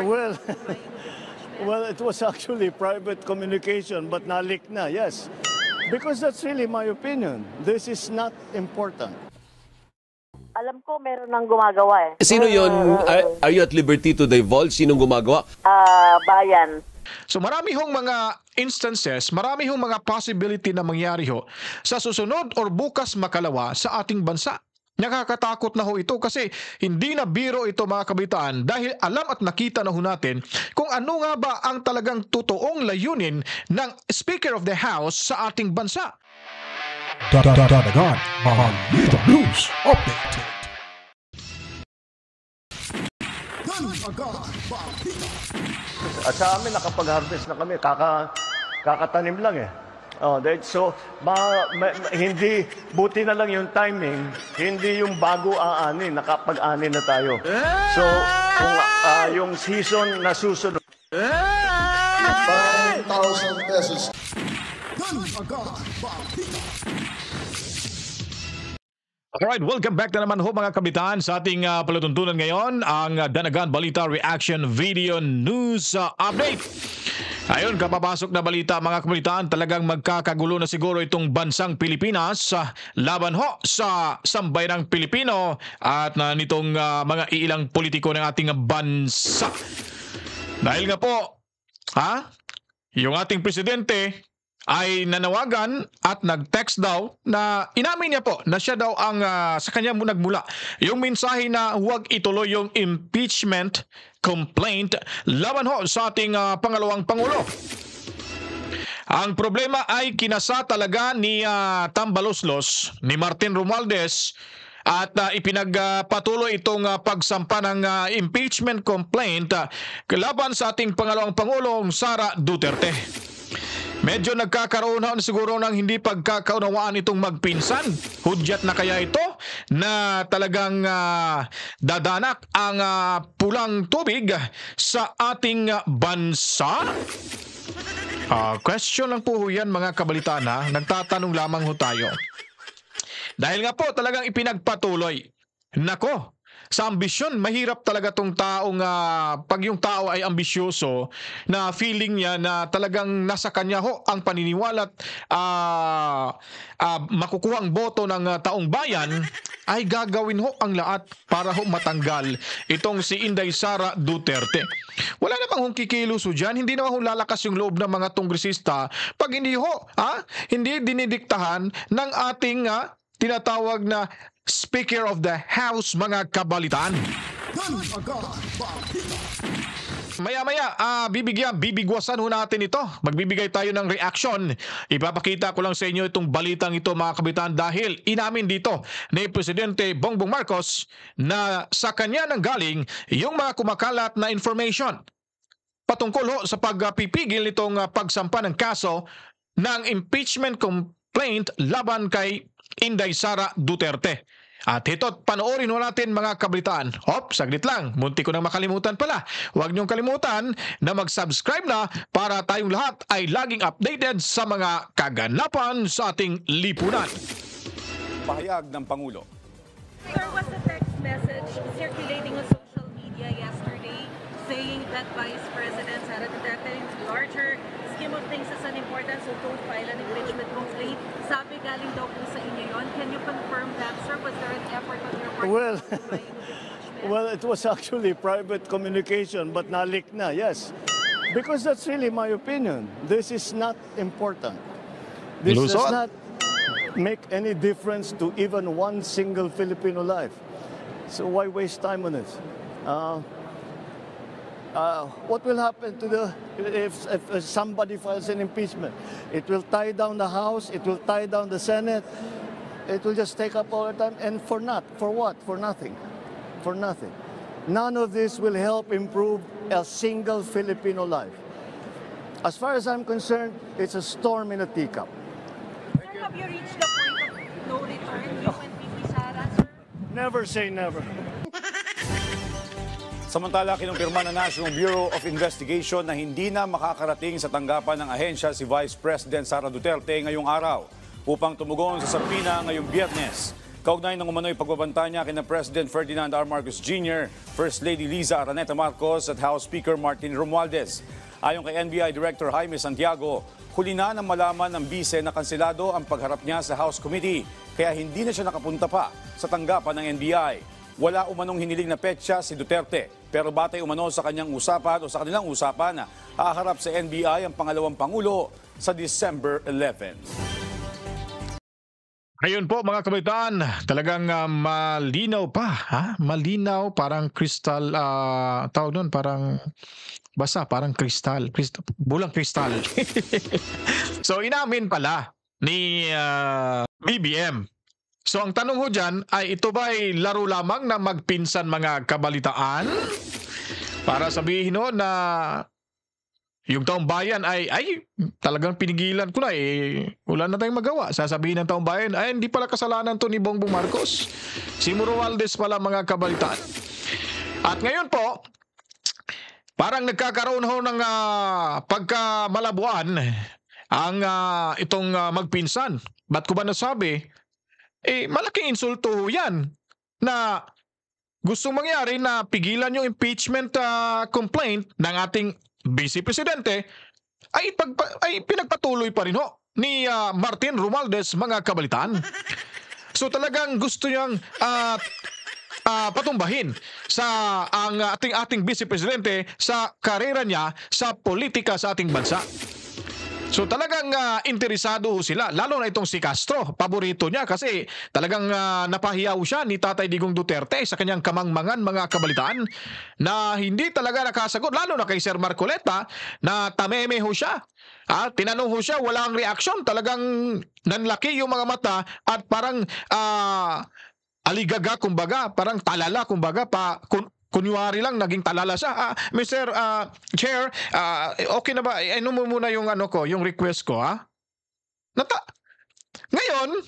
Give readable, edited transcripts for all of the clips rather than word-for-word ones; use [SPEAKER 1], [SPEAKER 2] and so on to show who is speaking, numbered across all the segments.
[SPEAKER 1] Well, well, it was actually private communication, but nalik na, yes. Because that's really my opinion. This is not important.
[SPEAKER 2] Alam ko meron nang gumagawa eh.
[SPEAKER 3] Sino yon? Are you at liberty to divulge? Sinong gumagawa?
[SPEAKER 2] Bayan.
[SPEAKER 4] So marami hong mga instances, marami hong mga possibility na mangyari ho sa susunod or bukas makalawa sa ating bansa. Nakakatakot na ho ito kasi hindi na biro ito mga kabitaan dahil alam at nakita na ho natin kung ano nga ba ang talagang totoong layunin ng Speaker of the House sa ating bansa.
[SPEAKER 5] Dadagan Balita News Update.
[SPEAKER 1] At sa amin, nakapag-harvest na kami. Kakatanim lang eh. So, hindi, buti na lang yung timing, hindi yung bago aanin, nakapag-ani na tayo. So, kung yung season na susunod,
[SPEAKER 5] 5,000 pesos.
[SPEAKER 4] Alright, welcome back na naman ho mga kabitaan sa ating palatuntunan ngayon, ang Danagan Balita Reaction Video News Update. Ayun, kapapasok na balita mga kabitaan, talagang magkakagulo na siguro itong bansang Pilipinas laban ho sa sambayanang Pilipino at nitong mga iilang politiko ng ating bansa. Dahil nga po, yung ating presidente ay nanawagan at nag-text daw na inamin niya po na siya daw ang sa kanya nagmula yung mensahe na huwag ituloy yung impeachment complaint laban ho sa ating pangalawang Pangulo. Ang problema ay kinasa talaga ni Tambaloslos, ni Martin Romualdez at ipinagpatuloy itong pagsampa ng impeachment complaint laban sa ating pangalawang Pangulong Sara Duterte. Medyo nagkakaroon na siguro ng hindi pagkakaunawaan itong magpinsan. Hudyat na kaya ito na talagang dadanak ang pulang tubig sa ating bansa? Question lang po yan mga kabalitaan ha. Nagtatanong lamang ho tayo. Dahil nga po talagang ipinagpatuloy. Nako, sa ambisyon, mahirap talaga tong taong pag yung tao ay ambisyoso na feeling niya na talagang nasa kanya ho ang paniniwala at makukuha ang boto ng taong bayan, ay gagawin ho ang lahat para ho matanggal itong si Inday Sara Duterte. Wala namang hong kikiluso dyan, hindi naman hong lalakas yung loob ng mga kongresista pag hindi ho, hindi dinidiktahan ng ating tinatawag na Speaker of the House, mga kabalitaan. Maya-maya, bibigwasan ho natin ito. Magbibigay tayo ng reaction. Ipapakita ko lang sa inyo itong balitang ito mga kabitaan dahil inamin dito ni Presidente Bongbong Marcos na sa kanya nang galing yung mga kumakalat na information patungkol ho sa pagpipigil nitong pagsampa ng kaso ng impeachment complaint laban kay Inday Sara Duterte. At ito't panoorin ho natin mga kabalitaan. Saglit lang, munti ko nang makalimutan pala. Huwag niyong kalimutan na mag-subscribe na para tayong lahat ay laging updated sa mga kaganapan sa ating lipunan.
[SPEAKER 6] Pahayag ng Pangulo.
[SPEAKER 7] There was a text message circulating on social media yesterday saying that Vice President Sara Duterte in the larger scheme of things is unimportant, so don't file an impeachment complaint. Sabi galing daw po sa inyo yon. Can you confirm that, sir? Was there an effort on your part?
[SPEAKER 1] Well, it was actually private communication, but nalik na, yes. Because that's really my opinion. This is not important. This does not make any difference to even one single Filipino life. So why waste time on it? What will happen to if somebody files an impeachment? It will tie down the House, it will tie down the Senate, it will just take up all the time, and for what? For nothing. For nothing. None of this will help improve a single Filipino life. As far as I'm concerned, it's a storm in a teacup.
[SPEAKER 7] Sir, have you reached the point of no return, you and VP Sara, sir?
[SPEAKER 1] Never say never.
[SPEAKER 6] Samantala, kinumpirma ng National Bureau of Investigation na hindi na makakarating sa tanggapan ng ahensya si Vice President Sara Duterte ngayong araw upang tumugon sa subpoena ngayong Biyernes. Kaugnay ng umano'y pagbabanta niya kina President Ferdinand R. Marcos Jr., First Lady Liza Araneta Marcos at House Speaker Martin Romualdez. Ayon kay NBI Director Jaime Santiago, huli na nang malaman ng bise na kanselado ang pagharap niya sa House Committee, kaya hindi na siya nakapunta pa sa tanggapan ng NBI. Wala umanong hiniling na petsa si Duterte, pero batay umano sa kanyang usapan o sa kanilang usapan na haharap sa NBI ang pangalawang Pangulo sa December 11.
[SPEAKER 4] Ngayon po mga kabataan, talagang malinaw pa, ha? Malinaw, parang kristal, tawag doon, parang basta parang kristal, bulang kristal. So inamin pala ni BBM. So ang tanong ho dyan ay ito ba ay laro lamang na magpinsan mga kabalitaan? Para sabihin ho na yung taong bayan ay talagang pinigilan ko na wala na tayong magawa. Sasabihin ng taong bayan ay hindi pala kasalanan to ni Bongbong Marcos. Si Romualdez pala mga kabalitaan. At ngayon po, parang nagkakaroon ho ng pagkamalabuan ang itong magpinsan. Ba't ko ba nasabi? Malaking insulto ho yan na gustong mangyari na pigilan yung impeachment complaint ng ating Vice Presidente ay pinagpatuloy pa rin ho ni Martin Romualdez mga kabalitaan. So talagang gusto niyang patumbahin sa ang ating Vice Presidente sa karera niya sa politika sa ating bansa. So talagang interesado sila, lalo na itong si Castro. Paborito niya kasi talagang napahiyaw siya ni Tatay Digong Duterte sa kanyang kamangmangan mga kabalitaan na hindi talaga nakasagot, lalo na kay Sir Marcoleta na tameme ho siya. Tinanong ho siya, walang reaksyon, talagang nanlaki yung mga mata at parang aligaga kumbaga, parang talala kumbaga kunwari lang naging talala siya. Mr. Chair, okay na ba? Ano mo muna yung yung request ko, ha? Ngayon,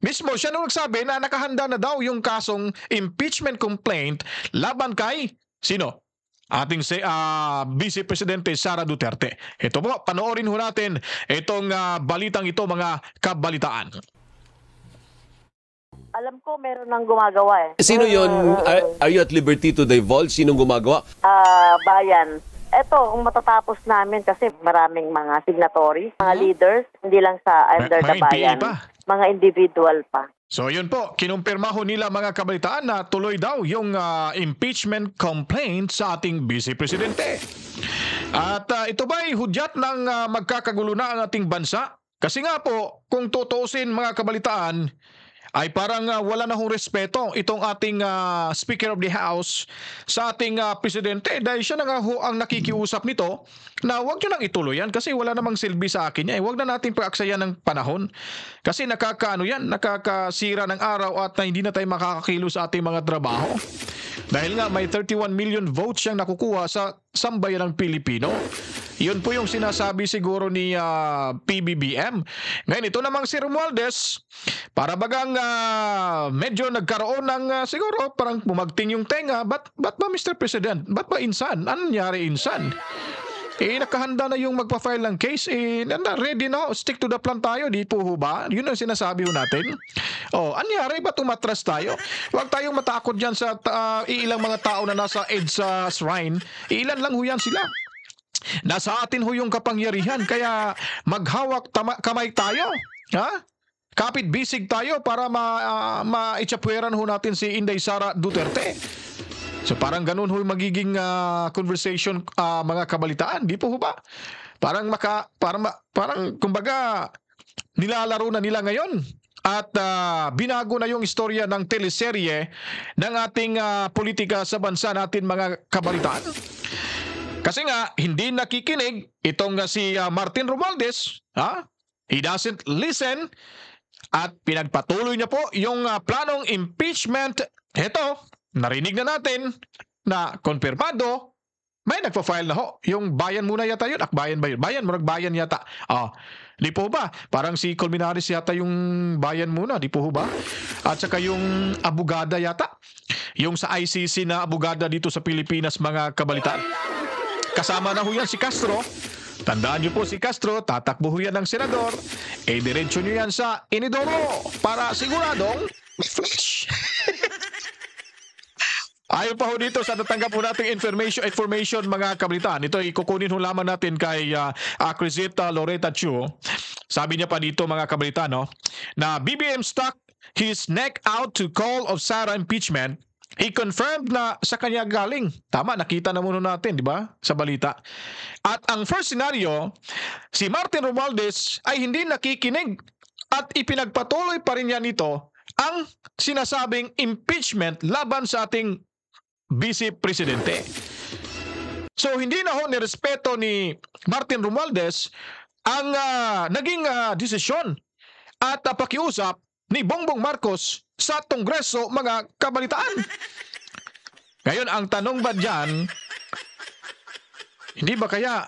[SPEAKER 4] mismo siya nung nagsabi na nakahanda na daw yung kasong impeachment complaint laban kay sino? Ating Vice Presidente Sara Duterte. Ito po, panoorin ho natin itong balitang ito mga kabalitaan.
[SPEAKER 2] Alam ko meron nang gumagawa
[SPEAKER 3] Sino yon? Are you at liberty to divulge? Sinong gumagawa?
[SPEAKER 2] Bayan. Eto, kung matatapos namin kasi maraming mga signatories, mga leaders, hindi lang sa under the
[SPEAKER 4] Mga
[SPEAKER 2] bayan,
[SPEAKER 4] NPA pa.
[SPEAKER 2] mga individual pa.
[SPEAKER 4] So yun po, kinumpirma ho nila mga kabalitaan na tuloy daw yung impeachment complaint sa ating Vice Presidente. At ito ba'y hudyat ng magkakagulo na ang ating bansa? Kasi nga po, kung tutuusin mga kabalitaan, ay parang wala na hong respeto itong ating Speaker of the House sa ating Presidente dahil siya na nga ho ang nakikiusap nito na huwag nyo nang ituloy yan kasi wala namang silbi sa akin niya. Huwag na natin paaksayan ng panahon kasi nakakasira ng araw at hindi na tayo makakakilo sa ating mga trabaho. Dahil nga may 31 million votes siyang nakukuha sa sambayan ng Pilipino. Yun po yung sinasabi siguro ni PBBM. Ngayon ito namang si Romualdez, para bagang medyo nagkaroon ng siguro parang bumagting yung tenga. Ba't ba Mr. President? Ba't ba insan? Ano nangyari insan? Nakahanda na yung magpa-file ng case. Ready na. Stick to the plan tayo. Di po ho ba? Yun ang sinasabi ho natin. Anyari ba tumatras tayo? Huwag tayong matakot dyan sa ilang mga tao na nasa EDSA shrine. Ilan lang ho yan sila. Nasa atin ho yung kapangyarihan. Kaya maghawak kamay tayo. Ha? Kapit bisig tayo para maitsapweran ho natin si Inday Sara Duterte. So parang ganun ho magiging conversation mga kabalitaan, di po ho ba? Parang kumbaga nilalaro na nila ngayon at binago na yung istorya ng teleserye ng ating politika sa bansa natin mga kabalitaan. Kasi nga hindi nakikinig itong si Martin Romualdez, he doesn't listen at pinagpatuloy niya po yung planong impeachment. Ito, narinig na natin na konfirmado, may nagpa-file na ho. Yung bayan muna yata yun. Akbayan ba yun? Bayan yata. Di po ba? Parang si Colmenares yata yung bayan muna. Di po ba? At saka yung abogada yata. Yung sa ICC na abogada dito sa Pilipinas mga kabalitaan. Kasama na ho yan si Castro. Tandaan niyo po si Castro, tatakbo ho yan ng senador, diretso niyo yan sa inidoro para siguradong flash. Ayon pa ho dito sa natanggap po nating information mga kabritan. Ito ay kukunin ho lamang natin kay Crisita Loretta Chu. Sabi niya pa dito mga kabritan, no, na BBM stuck his neck out to call of Sara impeachment. He confirmed na sa kanya galing. Tama, nakita na muna natin, di ba? Sa balita. At ang first scenario, si Martin Romualdez ay hindi nakikinig at ipinagpatuloy pa rin niya nito ang sinasabing impeachment laban sa ating Vice Presidente. So hindi na ho nirespeto ni Martin Romualdez ang naging desisyon at pakiusap ni Bongbong Marcos sa Kongreso, mga kabalitaan. Ngayon, ang tanong ba dyan, hindi ba kaya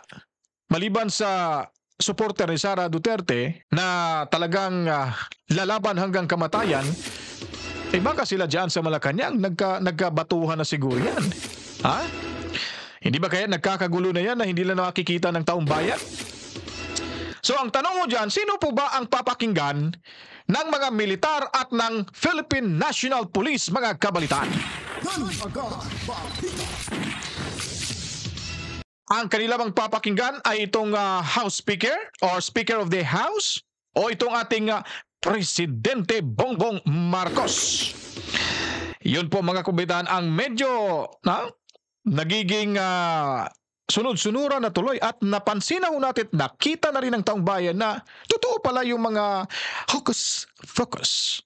[SPEAKER 4] maliban sa supporter ni Sara Duterte na talagang lalaban hanggang kamatayan, baka sila dyan sa Malacanang nagkabatuhan na siguro yan? Ha? Hindi ba kaya nagkakagulo na yan na hindi lang nakikita ng taong bayan? So ang tanong mo dyan, sino po ba ang papakinggan ng mga militar at ng Philippine National Police, mga kabalitaan? Ang kanila bang papakinggan ay itong House Speaker or Speaker of the House o itong ating Presidente Bongbong Marcos? Yun po mga kabalitaan ang medyo nagiging sunod-sunuran na tuloy at napansin na ho natin, nakita na rin ng taong bayan na totoo pala yung mga hocus-focus.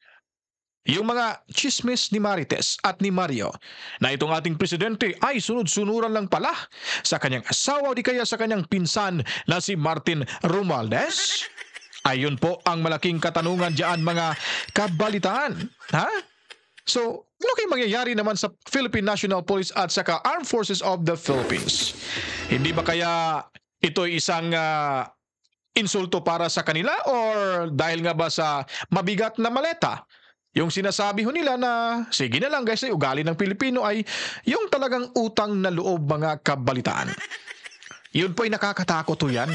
[SPEAKER 4] Yung mga chismis ni Marites at ni Mario na itong ating presidente ay sunod-sunuran lang pala sa kanyang asawa o di kaya sa kanyang pinsan na si Martin Romualdez. Ayun po ang malaking katanungan diyan mga kabalitaan. Ha? So, ano kayong mangyayari naman sa Philippine National Police at saka Armed Forces of the Philippines? Hindi ba kaya ito isang insulto para sa kanila or dahil nga ba sa mabigat na maleta? Yung sinasabi ho nila na sige na lang guys, ugali ng Pilipino ay yung talagang utang na loob, mga kabalitaan. Yun po ay nakakatakot ho yan.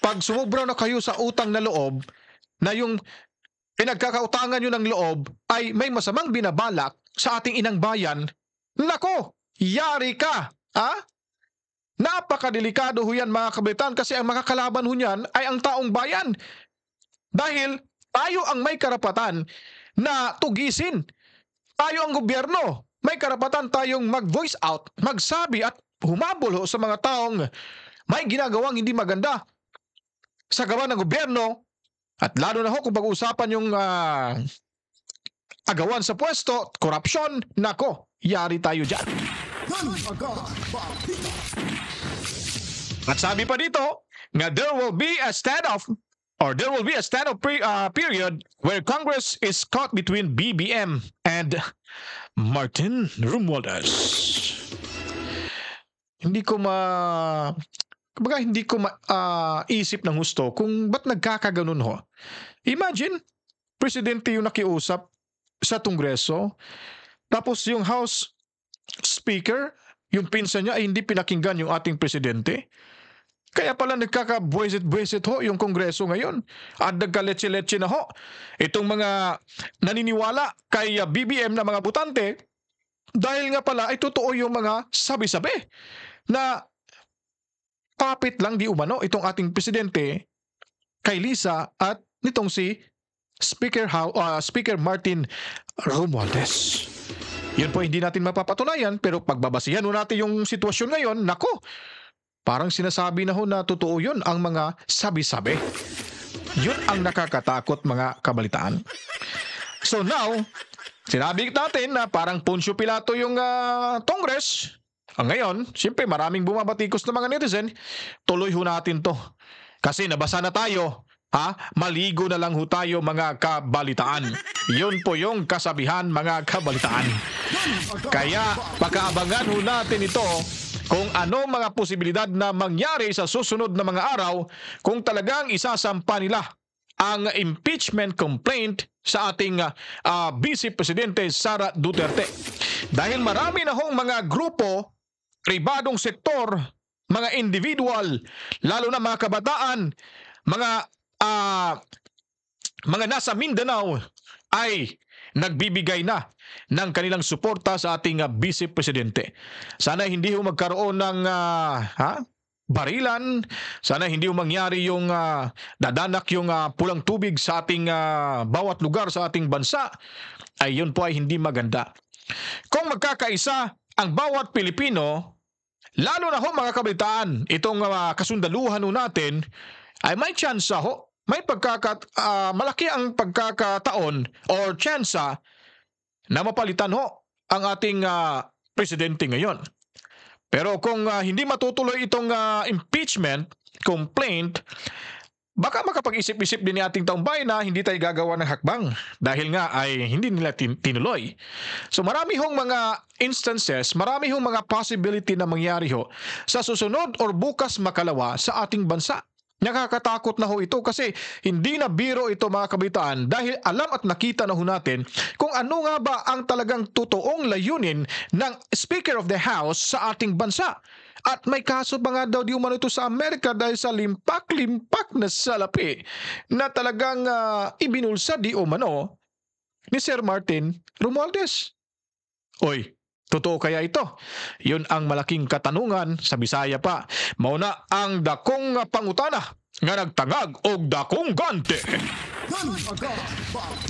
[SPEAKER 4] Pag sumubra na kayo sa utang na loob na yung pinagkakautangan nyo ng loob ay may masamang binabalak sa ating inang bayan, nako, yari ka! Ha? Napakadelikado ho yan mga kabalitaan kasi ang makakalaban ho niyan ay ang taong bayan. Dahil tayo ang may karapatan na tugisin. Tayo ang gobyerno. May karapatan tayong mag-voice out, magsabi at humabol ho sa mga taong may ginagawang hindi maganda sa gawa ng gobyerno. At lalo na ho kung pag-uusapan yung agawan sa pwesto, korupsyon, nako, yari tayo dyan. At sabi pa dito, nga there will be a standoff period where Congress is caught between BBM and Martin Romualdez. Hindi ko isip ng husto kung ba't nagkakaganon ho. Imagine, presidente yung nakiusap sa Kongreso, tapos yung House Speaker, yung pinsan niya ay hindi pinakinggan yung ating presidente. Kaya pala nagkaka-buwisit-buwisit ho yung Kongreso ngayon. At nagka-letse-letse na ho. Itong mga naniniwala kay BBM na mga butante, dahil nga pala ay totoo yung mga sabi-sabi na kapit lang di umano itong ating presidente kay Lisa at nitong si Speaker Martin Romualdez. Yun po hindi natin mapapatunayan, pero pagbabasihan ho natin yung sitwasyon ngayon, nako, parang sinasabi na ho na totoo yun ang mga sabi-sabi. Yun ang nakakatakot, mga kabalitaan. So now, sinabi natin na parang Poncio Pilato yung Congress. Ngayon, siyempre maraming bumabatikos na mga netizen, tuloy ho natin to. Kasi nabasa na tayo, maligo na lang ho tayo, mga kabalitaan. Yun po yung kasabihan, mga kabalitaan. Kaya pakaabangan ho natin ito kung ano mga posibilidad na mangyari sa susunod na mga araw kung talagang isasampa nila ang impeachment complaint sa ating Vice Presidente Sara Duterte. Dahil marami na hong mga grupo, pribadong sektor mga individual, lalo na mga kabataan, mga mga nasa Mindanao ay nagbibigay na ng kanilang suporta sa ating Vice Presidente. Sana hindi ho magkaroon ng barilan, sana hindi ho mangyari yung dadanak yung pulang tubig sa ating bawat lugar sa ating bansa. Ay yun po ay hindi maganda. Kung magkakaisa ang bawat Pilipino, lalo na ho mga kabataan, itong kasundaluhan ho natin, ay may tsansa ho, may malaki ang pagkakataon or tsansa na mapalitan ho ang ating presidente ngayon. Pero kung hindi matutuloy itong impeachment complaint, baka makapag-isip-isip din ni ating taong bayan na hindi tayo gagawa ng hakbang dahil nga ay hindi nila tinuloy. So marami hong mga instances, marami hong mga possibility na mangyari ho sa susunod or bukas makalawa sa ating bansa. Nakakatakot na ho ito kasi hindi na biro ito mga kabitaan dahil alam at nakita na ho natin kung ano nga ba ang talagang totoong layunin ng Speaker of the House sa ating bansa. At may kaso pa nga daw di umano ito sa Amerika dahil sa limpak-limpak na salapi na talagang ibinulsa di umano ni Sir Martin Romualdez. Oy, totoo kaya ito? Yun ang malaking katanungan sa Bisaya pa. Mauna ang dakong pangutana nga nagtangag og dakong gante.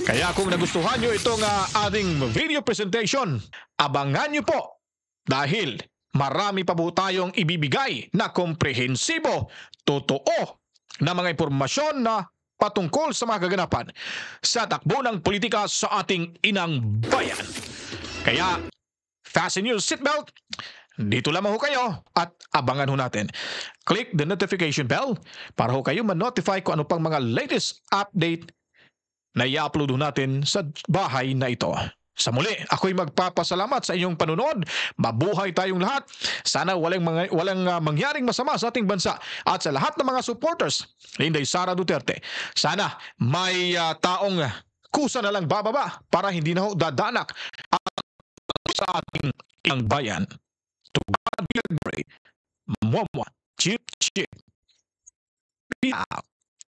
[SPEAKER 4] Kaya kung nagustuhan nyo itong ating video presentation, abangan nyo po dahil marami pa po tayong ibibigay na komprehensibo, totoo na mga impormasyon na patungkol sa mga kaganapan sa takbo ng politika sa ating inang bayan. Kaya fasten your seatbelt, dito lamang ho kayo at abangan ho natin. Click the notification bell para ho kayo ma-notify kung ano pang mga latest update na i-upload ho natin sa bahay na ito. Sa muli, ako'y magpapasalamat sa inyong panunod. Mabuhay tayong lahat. Sana walang mangyaring masama sa ating bansa. At sa lahat ng mga supporters ni Inday Sara Duterte, sana may taong kusa na lang bababa para hindi na ho dadanak sa ating inang bayan. To God be the glory. Mwah, mwah. Chip, chip. Be out.